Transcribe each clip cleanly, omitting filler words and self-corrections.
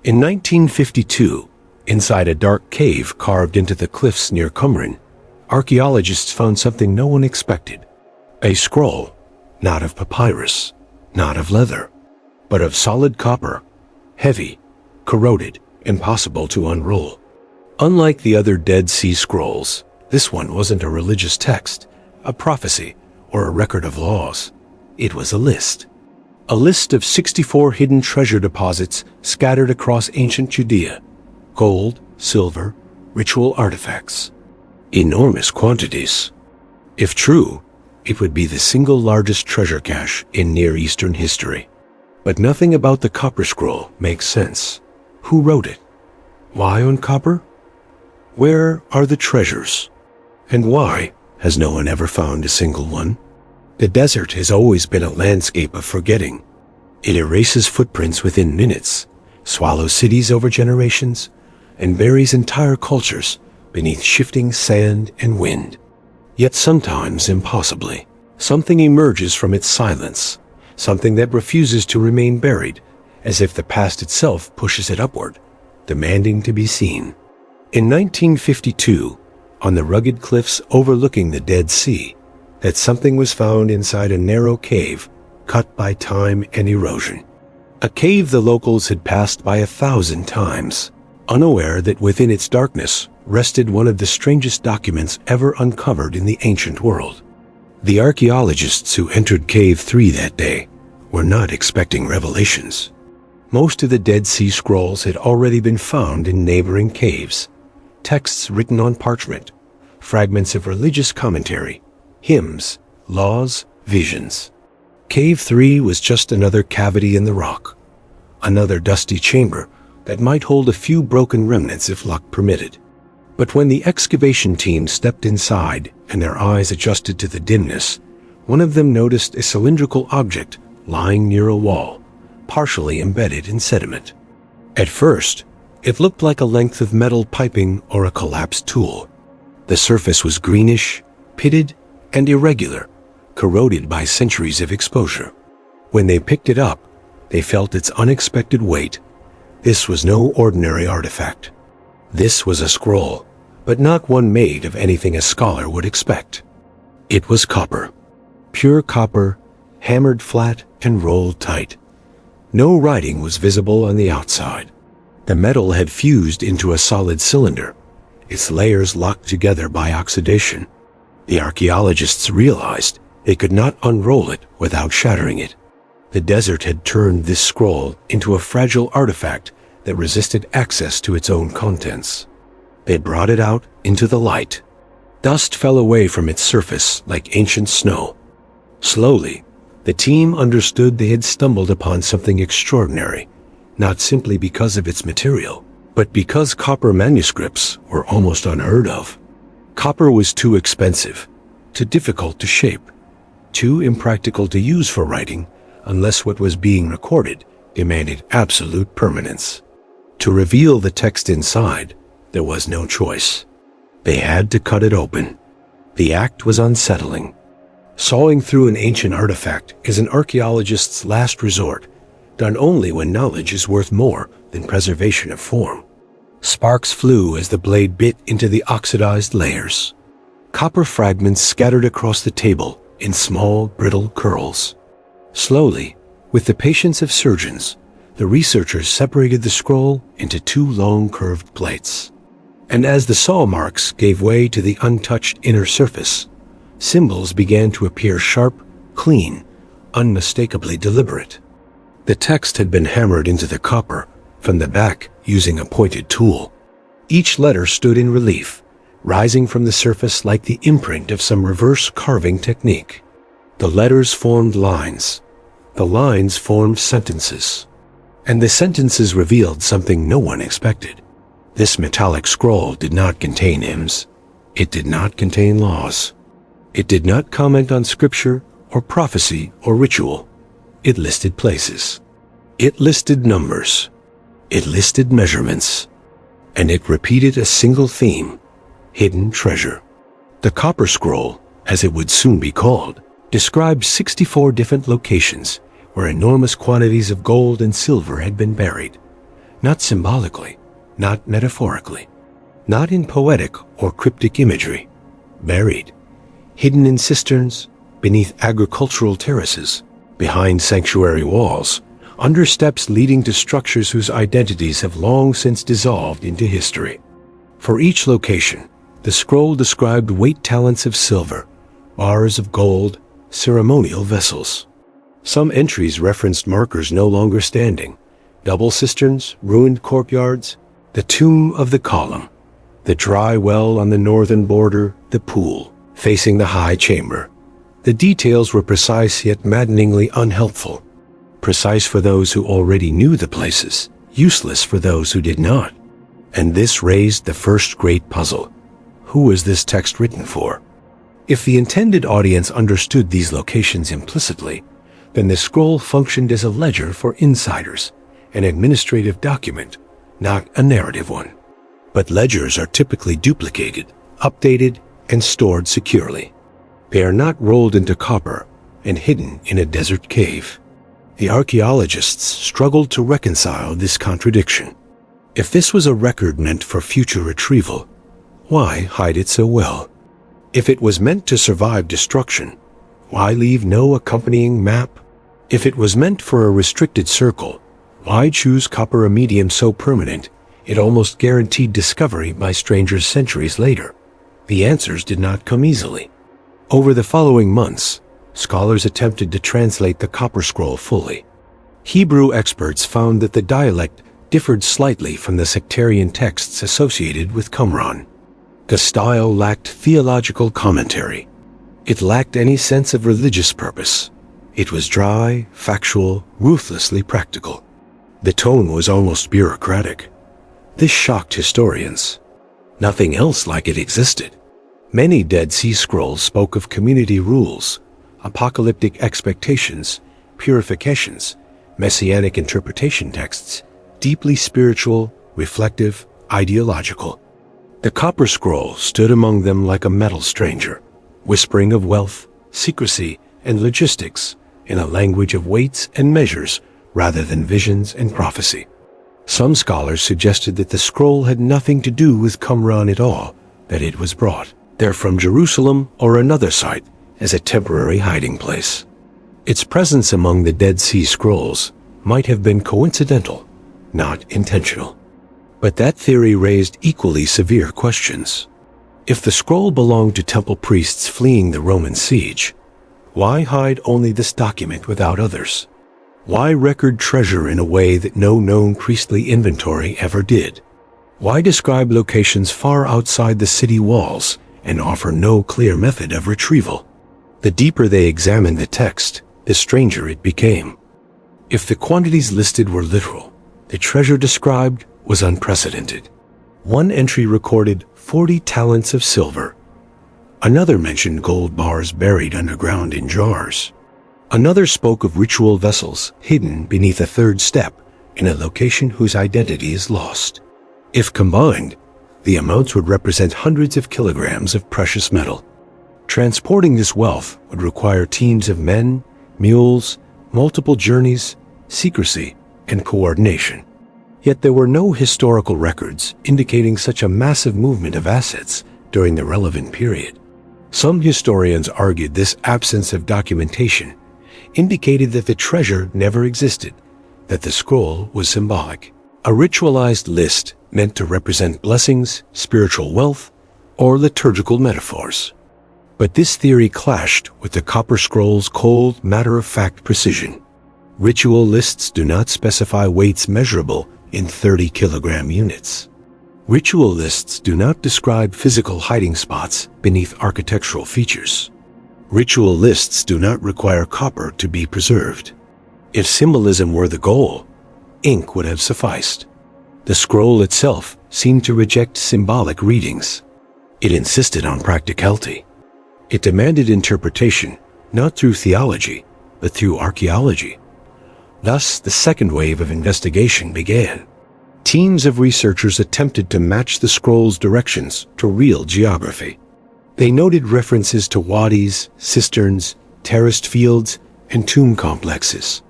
In 1952, inside a dark cave carved into the cliffs near Qumran, archaeologists found something no one expected. A scroll, not of papyrus, not of leather, but of solid copper, heavy, corroded, impossible to unroll. Unlike the other Dead Sea Scrolls, this one wasn't a religious text, a prophecy, or a record of laws. It was a list. A list of 64 hidden treasure deposits scattered across ancient Judea. Gold, silver, ritual artifacts. Enormous quantities. If true, it would be the single largest treasure cache in Near Eastern history. But nothing about the Copper Scroll makes sense. Who wrote it? Why on copper? Where are the treasures? And why has no one ever found a single one? The desert has always been a landscape of forgetting. It erases footprints within minutes, swallows cities over generations, and buries entire cultures beneath shifting sand and wind. Yet sometimes, impossibly, something emerges from its silence, something that refuses to remain buried, as if the past itself pushes it upward, demanding to be seen. In 1952, on the rugged cliffs overlooking the Dead Sea, that something was found inside a narrow cave cut by time and erosion. A cave the locals had passed by 1,000 times, unaware that within its darkness rested one of the strangest documents ever uncovered in the ancient world. The archaeologists who entered Cave 3 that day were not expecting revelations. Most of the Dead Sea Scrolls had already been found in neighboring caves, texts written on parchment, fragments of religious commentary, hymns, laws, visions. Cave 3 was just another cavity in the rock, another dusty chamber that might hold a few broken remnants if luck permitted. But when the excavation team stepped inside and their eyes adjusted to the dimness, one of them noticed a cylindrical object lying near a wall, partially embedded in sediment. At first, it looked like a length of metal piping or a collapsed tool. The surface was greenish, pitted, and irregular, corroded by centuries of exposure. When they picked it up, they felt its unexpected weight. This was no ordinary artifact. This was a scroll, but not one made of anything a scholar would expect. It was copper. Pure copper, hammered flat and rolled tight. No writing was visible on the outside. The metal had fused into a solid cylinder, its layers locked together by oxidation. The archaeologists realized they could not unroll it without shattering it. The desert had turned this scroll into a fragile artifact that resisted access to its own contents. They brought it out into the light. Dust fell away from its surface like ancient snow. Slowly, the team understood they had stumbled upon something extraordinary, not simply because of its material, but because copper manuscripts were almost unheard of. Copper was too expensive, too difficult to shape, too impractical to use for writing unless what was being recorded demanded absolute permanence. To reveal the text inside, there was no choice. They had to cut it open. The act was unsettling. Sawing through an ancient artifact is an archaeologist's last resort, done only when knowledge is worth more than preservation of form. Sparks flew as the blade bit into the oxidized layers. Copper fragments scattered across the table in small, brittle curls. Slowly, with the patience of surgeons, the researchers separated the scroll into two long curved plates. And as the saw marks gave way to the untouched inner surface, symbols began to appear sharp, clean, unmistakably deliberate. The text had been hammered into the copper from the back using a pointed tool. Each letter stood in relief, rising from the surface like the imprint of some reverse carving technique. The letters formed lines. The lines formed sentences. And the sentences revealed something no one expected. This metallic scroll did not contain hymns. It did not contain laws. It did not comment on scripture or prophecy or ritual. It listed places. It listed numbers. It listed measurements. And it repeated a single theme: hidden treasure. The Copper Scroll, as it would soon be called, described 64 different locations where enormous quantities of gold and silver had been buried. not symbolically, not metaphorically, not in poetic or cryptic imagery, buried, hidden in cisterns, beneath agricultural terraces, behind sanctuary walls, under steps leading to structures whose identities have long since dissolved into history. For each location, the scroll described weight talents of silver, bars of gold, ceremonial vessels. Some entries referenced markers no longer standing, double cisterns, ruined courtyards, the tomb of the column, the dry well on the northern border, the pool, facing the high chamber. The details were precise yet maddeningly unhelpful. Precise for those who already knew the places, useless for those who did not. And this raised the first great puzzle. Who was this text written for? If the intended audience understood these locations implicitly, then the scroll functioned as a ledger for insiders, an administrative document, not a narrative one. But ledgers are typically duplicated, updated, and stored securely. They are not rolled into copper and hidden in a desert cave. The archaeologists struggled to reconcile this contradiction. If this was a record meant for future retrieval, why hide it so well? If it was meant to survive destruction, why leave no accompanying map? If it was meant for a restricted circle, why choose copper, a medium so permanent it almost guaranteed discovery by strangers centuries later? The answers did not come easily. Over the following months, scholars attempted to translate the copper scroll fully. Hebrew experts found that the dialect differed slightly from the sectarian texts associated with Qumran. The style lacked theological commentary. It lacked any sense of religious purpose. It was dry, factual, ruthlessly practical. The tone was almost bureaucratic. This shocked historians. Nothing else like it existed. Many Dead Sea Scrolls spoke of community rules, apocalyptic expectations, purifications, messianic interpretation texts, deeply spiritual, reflective, ideological. The Copper Scroll stood among them like a metal stranger, whispering of wealth, secrecy, and logistics in a language of weights and measures rather than visions and prophecy. Some scholars suggested that the scroll had nothing to do with Qumran at all, that it was brought there from Jerusalem or another site as a temporary hiding place. Its presence among the Dead Sea Scrolls might have been coincidental, not intentional. But that theory raised equally severe questions. If the scroll belonged to temple priests fleeing the Roman siege, why hide only this document without others? Why record treasure in a way that no known priestly inventory ever did? Why describe locations far outside the city walls and offer no clear method of retrieval? The deeper they examined the text, the stranger it became. If the quantities listed were literal, the treasure described was unprecedented. One entry recorded 40 talents of silver. Another mentioned gold bars buried underground in jars. Another spoke of ritual vessels hidden beneath a third step in a location whose identity is lost. If combined, the amounts would represent hundreds of kilograms of precious metal. Transporting this wealth would require teams of men, mules, multiple journeys, secrecy, and coordination. Yet there were no historical records indicating such a massive movement of assets during the relevant period. Some historians argued this absence of documentation indicated that the treasure never existed, that the scroll was symbolic, a ritualized list meant to represent blessings, spiritual wealth, or liturgical metaphors. But this theory clashed with the Copper Scroll's cold, matter-of-fact precision. Ritual lists do not specify weights measurable in 30-kilogram units. Ritual lists do not describe physical hiding spots beneath architectural features. Ritual lists do not require copper to be preserved. If symbolism were the goal, ink would have sufficed. The scroll itself seemed to reject symbolic readings. It insisted on practicality. It demanded interpretation, not through theology, but through archaeology. Thus, the second wave of investigation began. Teams of researchers attempted to match the scroll's directions to real geography. They noted references to wadis, cisterns, terraced fields, and tomb complexes.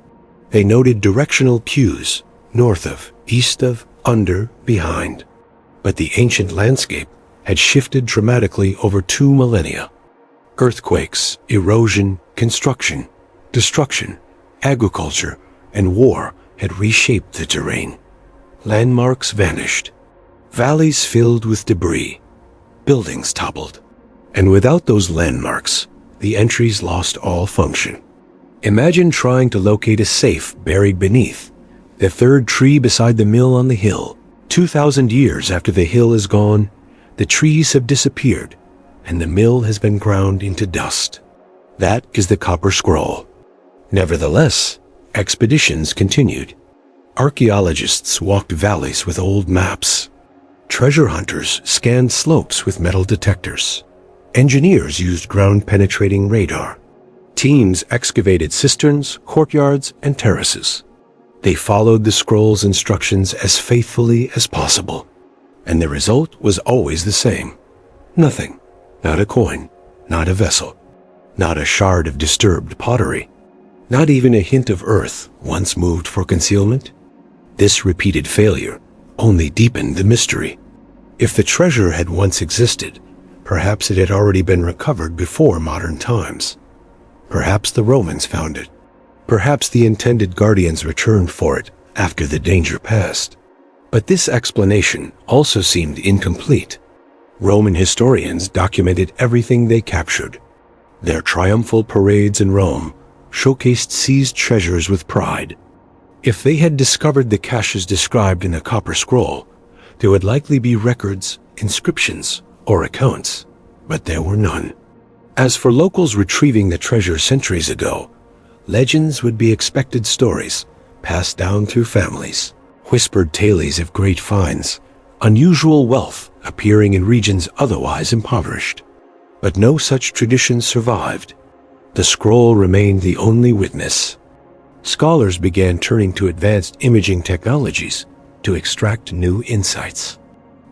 They noted directional cues, north of, east of, under, behind. But the ancient landscape had shifted dramatically over 2 millennia. Earthquakes, erosion, construction, destruction, agriculture, and war had reshaped the terrain. Landmarks vanished. Valleys filled with debris. Buildings toppled. And without those landmarks, the entries lost all function. Imagine trying to locate a safe buried beneath the third tree beside the mill on the hill. 2,000 years after the hill is gone, the trees have disappeared, and the mill has been ground into dust. That is the Copper Scroll. Nevertheless, expeditions continued. Archaeologists walked valleys with old maps. Treasure hunters scanned slopes with metal detectors. Engineers used ground-penetrating radar. Teams excavated cisterns, courtyards, and terraces. They followed the scroll's instructions as faithfully as possible. And the result was always the same. Nothing. Not a coin. Not a vessel. Not a shard of disturbed pottery. Not even a hint of earth once moved for concealment. This repeated failure only deepened the mystery. If the treasure had once existed, perhaps it had already been recovered before modern times. Perhaps the Romans found it. Perhaps the intended guardians returned for it after the danger passed. But this explanation also seemed incomplete. Roman historians documented everything they captured. Their triumphal parades in Rome showcased seized treasures with pride. If they had discovered the caches described in the Copper Scroll, there would likely be records, inscriptions, or accounts, but there were none. As for locals retrieving the treasure centuries ago, legends would be expected stories passed down through families, whispered tales of great finds, unusual wealth appearing in regions otherwise impoverished. But no such tradition survived. The scroll remained the only witness. Scholars began turning to advanced imaging technologies to extract new insights.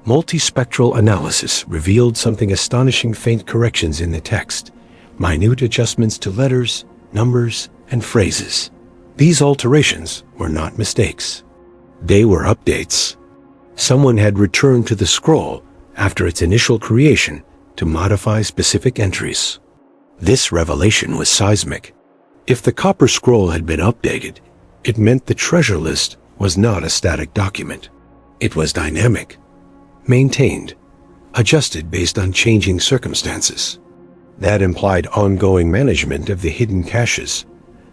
Multispectral analysis revealed something astonishing: faint corrections in the text, minute adjustments to letters, numbers, and phrases. These alterations were not mistakes. They were updates. Someone had returned to the scroll after its initial creation to modify specific entries. This revelation was seismic. If the Copper Scroll had been updated, it meant the treasure list was not a static document. It was dynamic, maintained, adjusted based on changing circumstances. That implied ongoing management of the hidden caches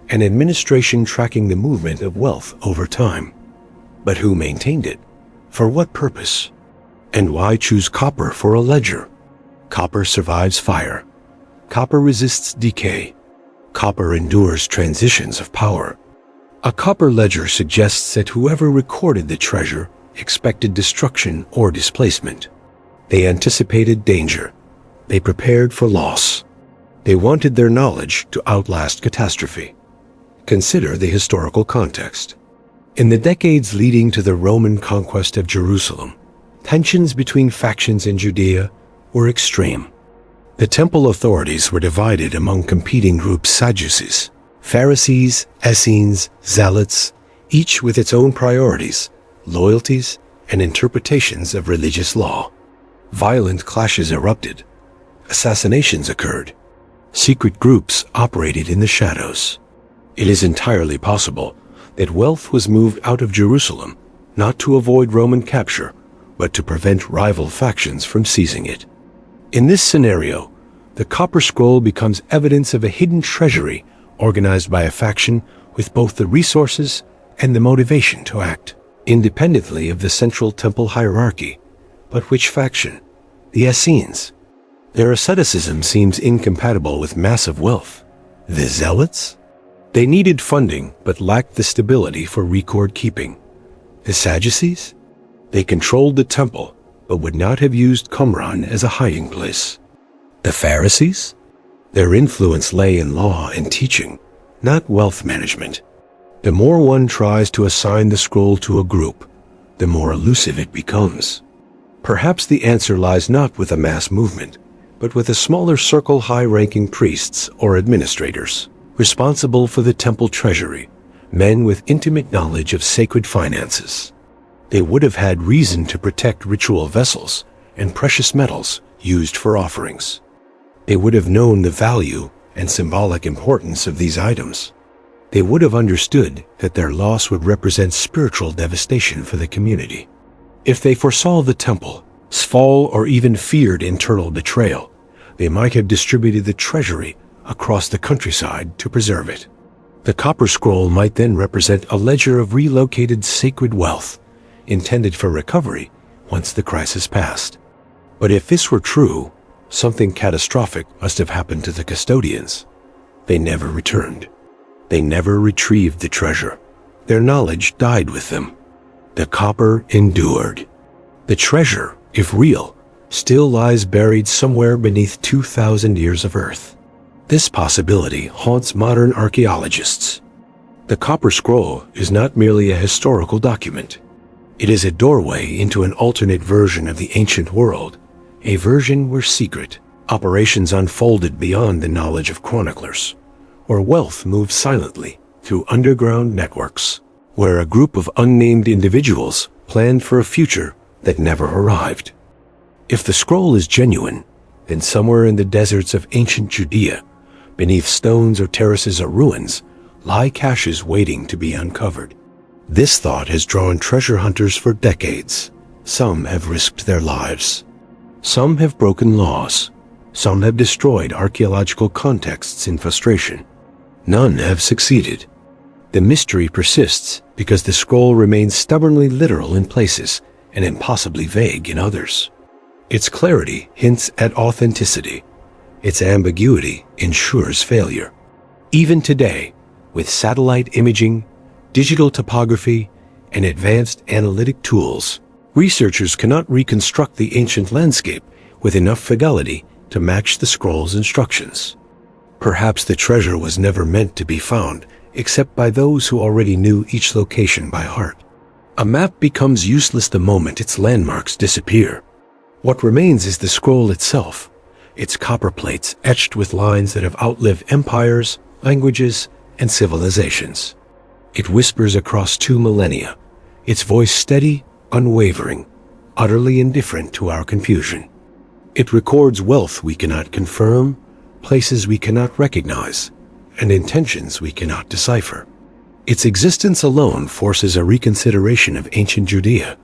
and administration tracking the movement of wealth over time. But who maintained it? For what purpose? And why choose copper for a ledger? Copper survives fire. Copper resists decay. Copper endures transitions of power. A copper ledger suggests that whoever recorded the treasure expected destruction or displacement. They anticipated danger. They prepared for loss. They wanted their knowledge to outlast catastrophe. Consider the historical context. In the decades leading to the Roman conquest of Jerusalem, tensions between factions in Judea were extreme. The temple authorities were divided among competing groups: Sadducees, Pharisees, Essenes, Zealots, each with its own priorities, loyalties, and interpretations of religious law. Violent clashes erupted. Assassinations occurred. Secret groups operated in the shadows. It is entirely possible that wealth was moved out of Jerusalem, not to avoid Roman capture, but to prevent rival factions from seizing it. In this scenario, the Copper Scroll becomes evidence of a hidden treasury organized by a faction with both the resources and the motivation to act, independently of the central temple hierarchy. But which faction? The Essenes. Their asceticism seems incompatible with massive wealth. The Zealots? They needed funding but lacked the stability for record keeping. The Sadducees? They controlled the temple but would not have used Qumran as a hiding place. The Pharisees? Their influence lay in law and teaching, not wealth management. The more one tries to assign the scroll to a group, the more elusive it becomes. Perhaps the answer lies not with a mass movement, but with a smaller circle: high-ranking priests or administrators, responsible for the temple treasury, men with intimate knowledge of sacred finances. They would have had reason to protect ritual vessels and precious metals used for offerings. They would have known the value and symbolic importance of these items. They would have understood that their loss would represent spiritual devastation for the community. If they foresaw the temple's fall or even feared internal betrayal, they might have distributed the treasury across the countryside to preserve it. The copper scroll might then represent a ledger of relocated sacred wealth, intended for recovery once the crisis passed. But if this were true, something catastrophic must have happened to the custodians. They never returned. They never retrieved the treasure. Their knowledge died with them. The copper endured. The treasure, if real, still lies buried somewhere beneath 2,000 years of earth. This possibility haunts modern archaeologists. The Copper Scroll is not merely a historical document. It is a doorway into an alternate version of the ancient world, a version where secret operations unfolded beyond the knowledge of chroniclers, where wealth moved silently through underground networks, where a group of unnamed individuals planned for a future that never arrived. If the scroll is genuine, then somewhere in the deserts of ancient Judea, beneath stones or terraces or ruins, lie caches waiting to be uncovered. This thought has drawn treasure hunters for decades. Some have risked their lives. Some have broken laws. Some have destroyed archaeological contexts in frustration. None have succeeded. The mystery persists because the scroll remains stubbornly literal in places and impossibly vague in others. Its clarity hints at authenticity. Its ambiguity ensures failure. Even today, with satellite imaging, digital topography, and advanced analytic tools, researchers cannot reconstruct the ancient landscape with enough fidelity to match the scroll's instructions. Perhaps the treasure was never meant to be found except by those who already knew each location by heart. A map becomes useless the moment its landmarks disappear. What remains is the scroll itself, its copper plates etched with lines that have outlived empires, languages, and civilizations. It whispers across 2 millennia, its voice steady, unwavering, utterly indifferent to our confusion. It records wealth we cannot confirm, places we cannot recognize, and intentions we cannot decipher. Its existence alone forces a reconsideration of ancient Judea.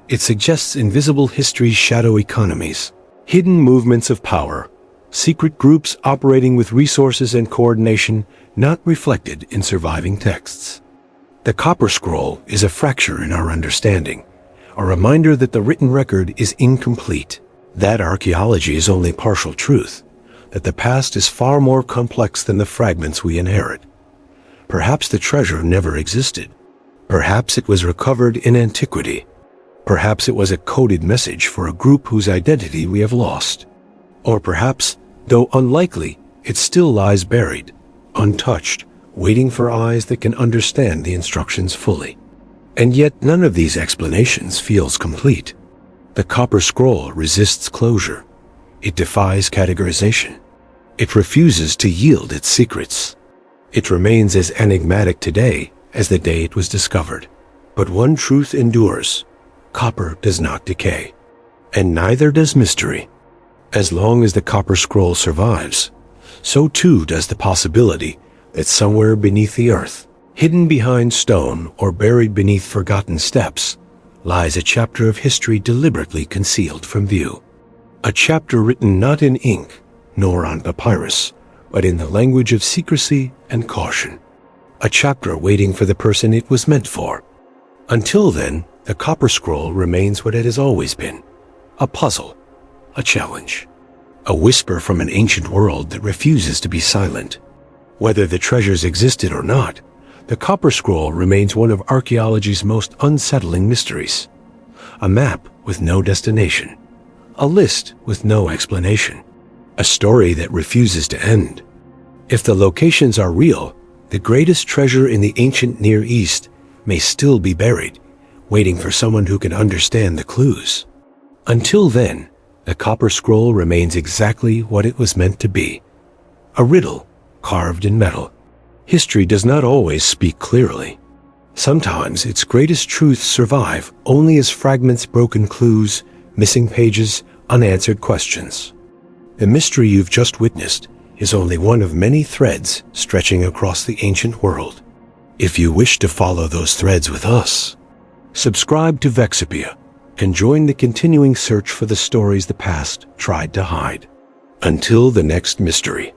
It suggests invisible history's shadow economies, hidden movements of power, secret groups operating with resources and coordination not reflected in surviving texts. The Copper Scroll is a fracture in our understanding, a reminder that the written record is incomplete, that archaeology is only partial truth, that the past is far more complex than the fragments we inherit. Perhaps the treasure never existed. Perhaps it was recovered in antiquity. Perhaps it was a coded message for a group whose identity we have lost. Or perhaps, though unlikely, it still lies buried, untouched, waiting for eyes that can understand the instructions fully. And yet none of these explanations feels complete. The Copper Scroll resists closure. It defies categorization. It refuses to yield its secrets. It remains as enigmatic today as the day it was discovered. But one truth endures. Copper does not decay. And neither does mystery. As long as the Copper Scroll survives, so too does the possibility that somewhere beneath the earth, hidden behind stone or buried beneath forgotten steps, lies a chapter of history deliberately concealed from view. A chapter written not in ink, nor on papyrus, but in the language of secrecy and caution. A chapter waiting for the person it was meant for. Until then, the Copper Scroll remains what it has always been. A puzzle, a challenge, a whisper from an ancient world that refuses to be silent. Whether the treasures existed or not, the Copper Scroll remains one of archaeology's most unsettling mysteries. A map with no destination. A list with no explanation. A story that refuses to end. If the locations are real, the greatest treasure in the ancient Near East may still be buried, waiting for someone who can understand the clues. Until then, the Copper Scroll remains exactly what it was meant to be. A riddle carved in metal. History does not always speak clearly. Sometimes its greatest truths survive only as fragments, broken clues, missing pages, unanswered questions. The mystery you've just witnessed is only one of many threads stretching across the ancient world. If you wish to follow those threads with us, subscribe to Vexopia and join the continuing search for the stories the past tried to hide. Until the next mystery.